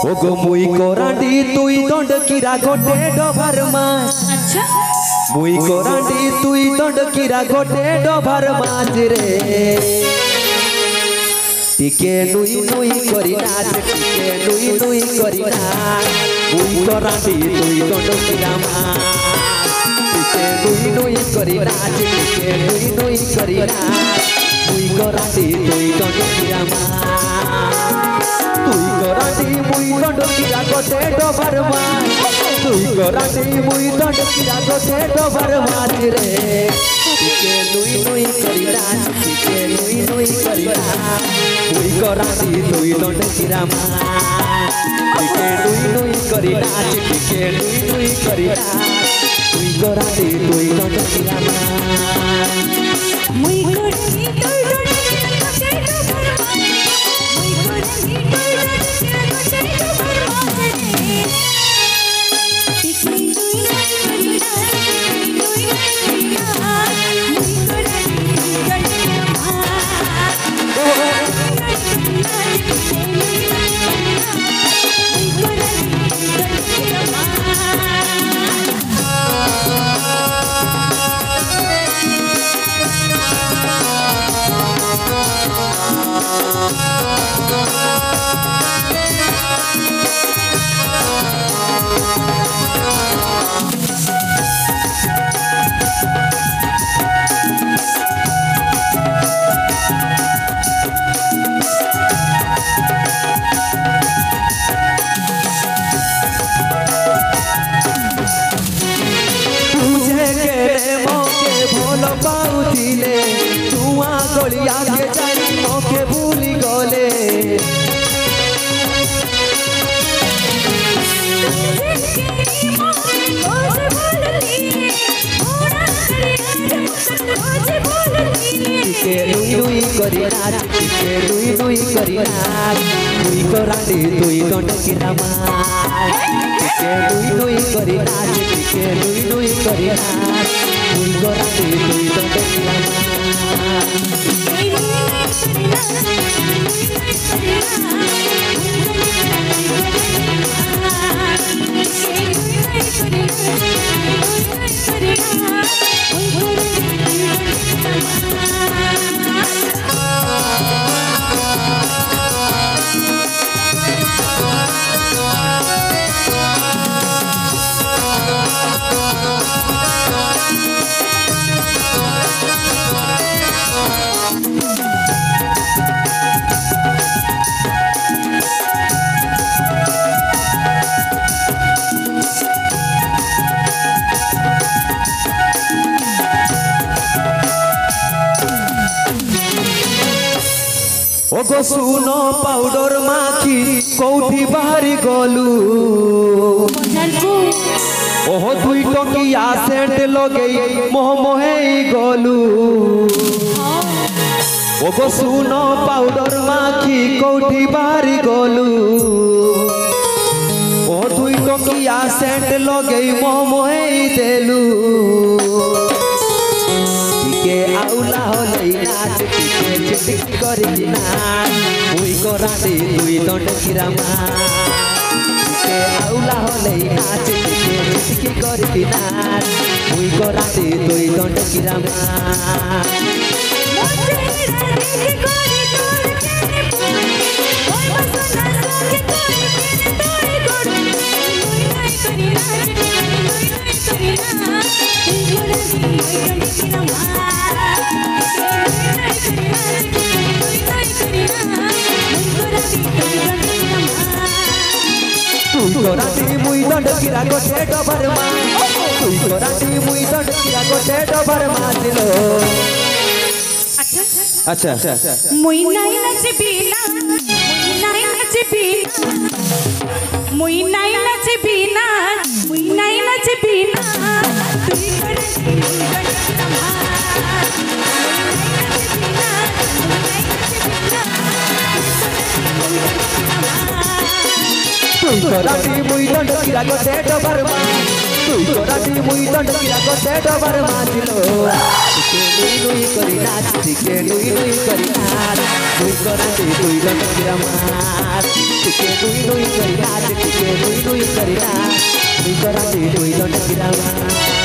ओगो मुई कोराडी तुई दंड किरा गोटे डोभार माछ अच्छा मुई कोराडी तुई दंड किरा गोटे डोभार माछ रे टिके नुई नुई करी नाच टिके नुई नुई करी नाच मुई कोराडी तुई दंड किरा माछ टिके नुई नुई करी नाच टिके नुई नुई करी नाच मुई कोराडी तुई दंड किरा माछ तुई कोराडी मुई दंड किरा गोटे डोभार माछ तुई कोराडी मुई दंड किरा गोटे डोभार माछ रे टिके नुई नुई करी नाच टिके नुई नुई करी नाच मुई कोराडी तुई दंड किरा माछ टिके नुई नुई करी नाच टिके नुई नुई करी नाच मुई कोराडी तुई दंड किरा माछ मुई कोराडी तुई दंड किरा गोटे डोभार माछ मुई कोराडी तुई दंड किरा गोटे डोभार माछ रे टिके नुई नुई करी नाच नुई नुई करी नाच मुई कोराडी तुई दंड किरा माछ गलिया के जानी मोके भूली गले टिके नुई नुई करी नाच टिके नुई नुई करी नाच मुई कोराडी तुई दंड किरा माछ टिके नुई नुई करी नाच टिके नुई नुई करी नाच मुई कोराडी तुई दंड किरा माछ ओगो सुनो पाउडर माखी कौठी बाहरी गलू ओहो दुई टकिया सेंट लगे मोह मोहे गलू ओगो सुनो पाउडर माखी कौठी बाहरी गलू ओहो दुई टकिया सेंट लगे मोह मोहे देलू टिके आउला होले नाच टिके चिटकी करी नाच मुई कोराडी तुई दंड किरा माछ टिके आउला होले नाच टिके चिटकी करी नाच मुई कोराडी तुई दंड किरा माछ तुई कोराडी मुई दंड किरा गोटे डोभार माछ तुई कोराडी मुई दंड किरा गोटे डोभार माछ लो अच्छा मुई नाई नचबी ना मुई नाई नचबी ना मुई नाई नचबी ना तुई कोराडी तुई कोराडी मुई दंड किरा गोटे डोभार माछ तुई कोराडी मुई दंड किरा गोटे डोभार माछ लो নুই নুই করি নাচ টিকে নুই নুই করি নাচ মুই করাতে তুই লটকিরা মাছ টিকে নুই নুই করি নাচ টিকে নুই নুই করি নাচ মুই করাতে তুই লটকিরা মাছ